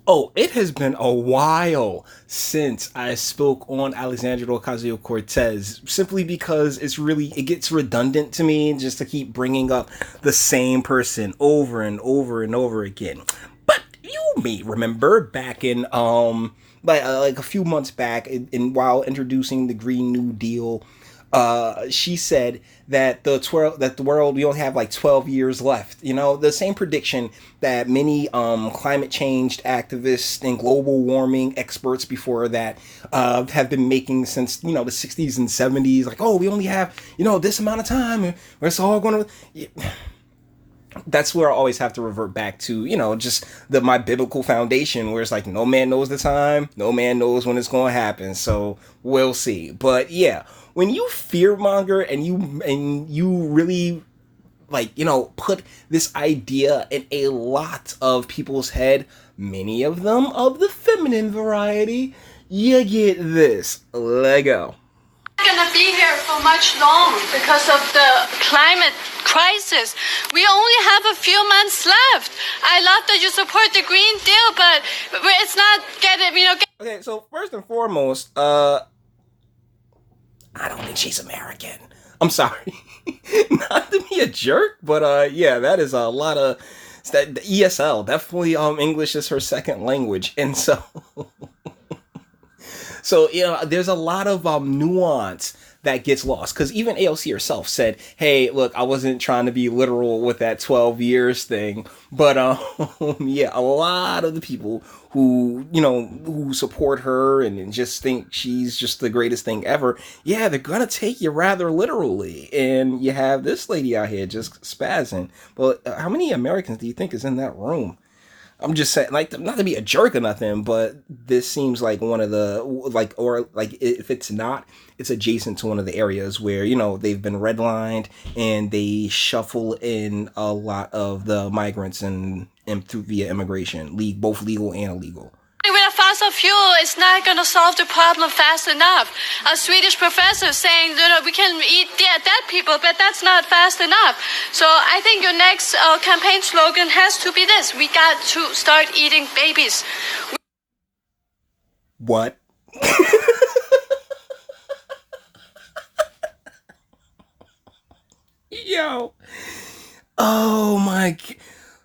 Oh, it has been a while since I spoke on Alexandria Ocasio-Cortez, simply because it gets redundant to me just to keep bringing up the same person over and over and over again. But you may remember back in like a few months back, while introducing the Green New Deal, she said that the world, we only have like 12 years left. You know, the same prediction that many climate change activists and global warming experts before that have been making since, the 60s and 70s. Like, oh, we only have, this amount of time, and it's all going to. That's where I always have to revert back to, just my biblical foundation, where it's like no man knows the time, no man knows when it's going to happen. So we'll see. But yeah, when you fearmonger and you really, like, put this idea in a lot of people's head, many of them of the feminine variety, you get this. Lego. Gonna be here for much long because of the climate crisis. We only have a few months left. I love that you support the Green Deal, but it's not Okay, so first and foremost, I don't think she's American. I'm sorry. Not to be a jerk, but yeah, that is a lot of the ESL. Definitely English is her second language. And so So, there's a lot of nuance that gets lost, because even AOC herself said, hey, look, I wasn't trying to be literal with that 12 years thing. But yeah, a lot of the people who support her and just think she's just the greatest thing ever, yeah, they're going to take you rather literally. And you have this lady out here just spazzing. But how many Americans do you think is in that room? I'm just saying, like, not to be a jerk or nothing, but this seems like one of the, if it's not, it's adjacent to one of the areas where, they've been redlined and they shuffle in a lot of the migrants and through via immigration, both legal and illegal. with a fossil fuel, it's not going to solve the problem fast enough. A Swedish professor saying, we can eat dead people, but that's not fast enough. So I think your next campaign slogan has to be this: we got to start eating babies. What? Yo. Oh my.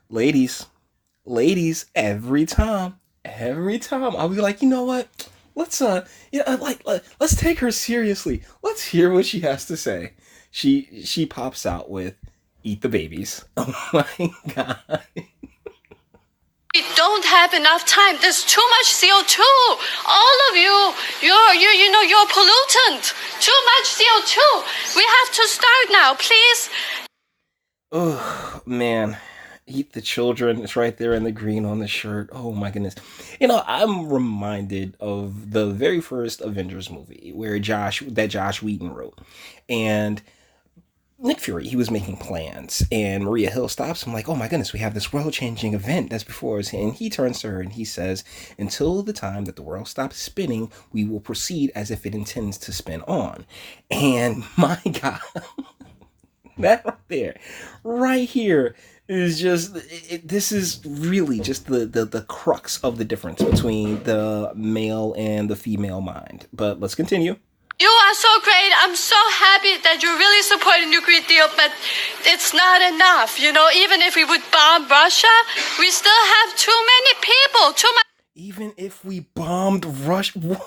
Ladies, every time I'll be like, you know what? Let's let's take her seriously. Let's hear what she has to say. She pops out with, "Eat the babies." Oh my god. We don't have enough time. There's too much CO2. All of you're pollutant. Too much CO2. We have to start now, please. Oh man. Eat the children. It's right there in the green on the shirt. Oh my goodness. I'm reminded of the very first Avengers movie where Josh Whedon wrote. And Nick Fury, he was making plans, and Maria Hill stops him like, oh my goodness, we have this world-changing event that's before us. And he turns to her and he says, until the time that the world stops spinning, we will proceed as if it intends to spin on. And my God, that right here is just, this is really just the crux of the difference between the male and the female mind. But let's continue. You are so great. I'm so happy that you're really supporting the Green Deal, but it's not enough. Even if we would bomb Russia, we still have too many people. Even if we bombed Russia?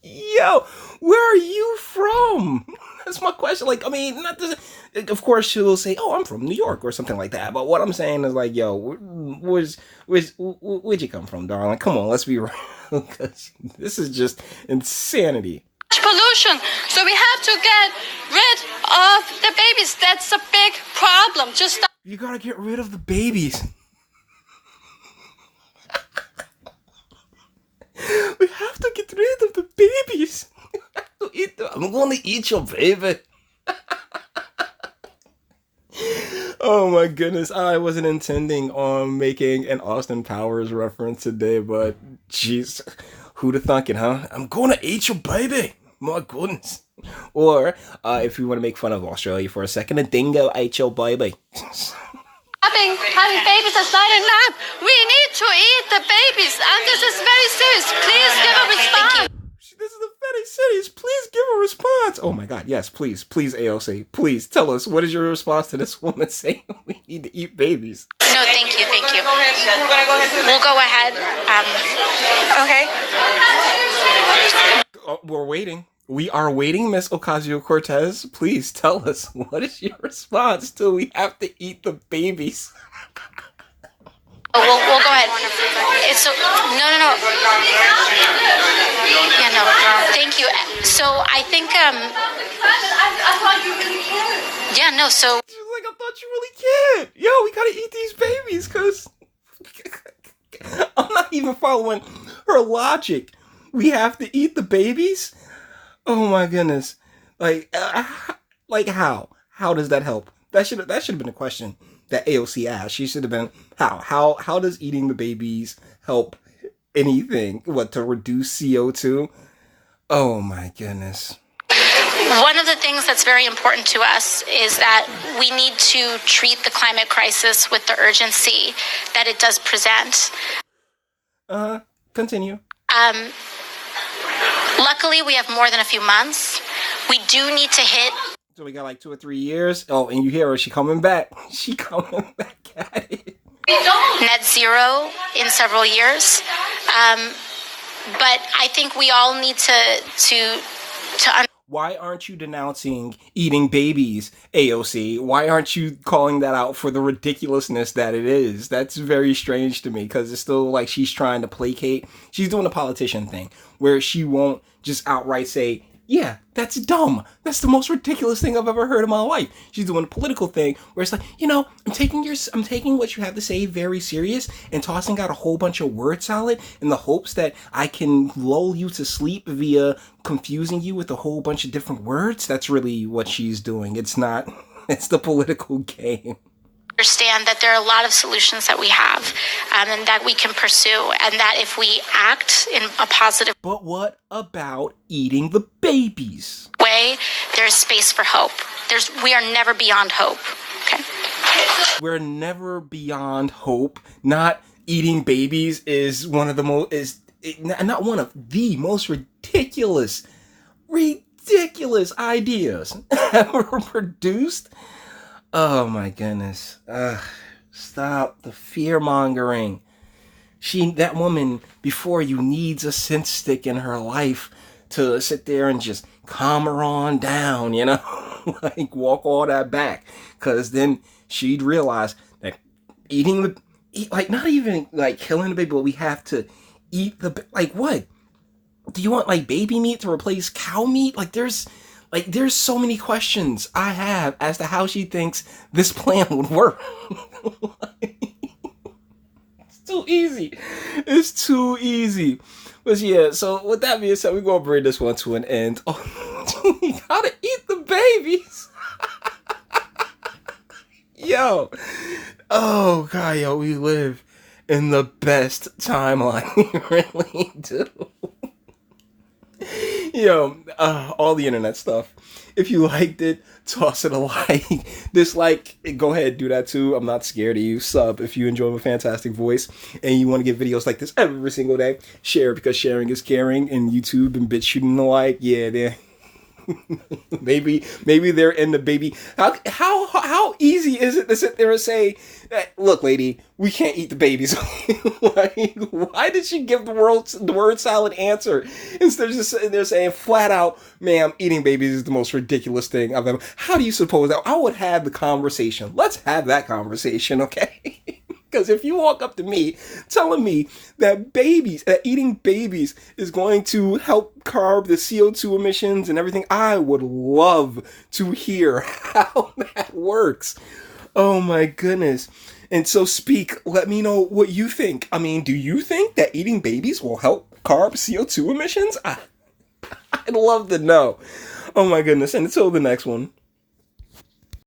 Yo, where are you from? That's my question. Like, I mean, not this. Of course, she'll say, "Oh, I'm from New York" or something like that. But what I'm saying is, like, yo, where'd you come from, darling? Come on, let's be real, because this is just insanity. Pollution. So we have to get rid of the babies. That's a big problem. You gotta get rid of the babies. We have to get rid of the babies. I'm gonna eat your baby. Oh my goodness, I wasn't intending on making an Austin Powers reference today, but jeez, who'd have thunk it, huh? I'm gonna eat your baby. My goodness. Or if you want to make fun of Australia for a second, a dingo ate your baby. having babies is not enough. We need to eat the babies, and this is very serious. Please give a response. This is the very serious. Please give a response. Oh my God, yes, please, AOC, please tell us, what is your response to this woman saying we need to eat babies? No, thank you. We'll go ahead. Okay. We're waiting. We are waiting, Miss Ocasio-Cortez. Please tell us, what is your response to we have to eat the babies? We'll go ahead. It's so no. Yeah, no. Thank you. So I think yeah, no. So She's like, I thought you really cared. Yo, we gotta eat these babies, cause I'm not even following her logic. We have to eat the babies. Oh my goodness! Like how? How does that help? That should have been a question that AOC asked. She should have been, how does eating the babies help anything? What, to reduce CO2? Oh my goodness. one of the things that's very important to us is that we need to treat the climate crisis with the urgency that it does present. Continue. Luckily, we have more than a few months. We do need to hit... So we got like 2 or 3 years. Oh, and you hear her. She coming back. She coming back at it. Net zero in several years. But I think we all need to Why aren't you denouncing eating babies, AOC? Why aren't you calling that out for the ridiculousness that it is? That's very strange to me, because it's still like she's trying to placate. She's doing a politician thing where she won't just outright say, yeah, that's dumb. That's the most ridiculous thing I've ever heard in my life. She's doing a political thing where it's like, you know, I'm taking what you have to say very serious and tossing out a whole bunch of word salad in the hopes that I can lull you to sleep via confusing you with a whole bunch of different words. That's really what she's doing. It's not, it's the political game. Understand that there are a lot of solutions that we have and that we can pursue, and that if we act in a positive But what about eating the babies? way, there's space for hope. We are never beyond hope. Okay. We're never beyond hope. Not eating babies is one of the not one of the most ridiculous ideas ever produced. Oh my goodness. Stop the fear mongering. That woman before you needs a sense stick in her life to sit there and just calm her on down, you know? Like walk all that back. Cause then she'd realize that not even like killing the baby, but we have to eat like what? Do you want like baby meat to replace cow meat? There's so many questions I have as to how she thinks this plan would work. It's too easy. It's too easy. But yeah, so with that being said, we're going to bring this one to an end. Oh, you gotta eat the babies. Yo. Oh, God, yo, we live in the best timeline. We really do. Yo, all the internet stuff. If you liked it, toss it a like. Dislike, go ahead, do that too. I'm not scared of you. Sub if you enjoy my fantastic voice and you want to get videos like this every single day. Share, because sharing is caring. And YouTube and bit shooting the like, yeah, they're maybe they're in the baby. How easy is it to sit there and say, look, lady, we can't eat the babies? Like, why did she give the word salad answer instead of just sitting there saying flat out, ma'am, eating babies is the most ridiculous thing I've ever. How do you suppose that I would have the conversation? Let's have that conversation, okay? Because if you walk up to me telling me that eating babies is going to help curb the CO2 emissions and everything, I would love to hear how that works. Oh my goodness. And so let me know what you think. I mean, do you think that eating babies will help curb CO2 emissions? I'd love to know. Oh my goodness. And until the next one,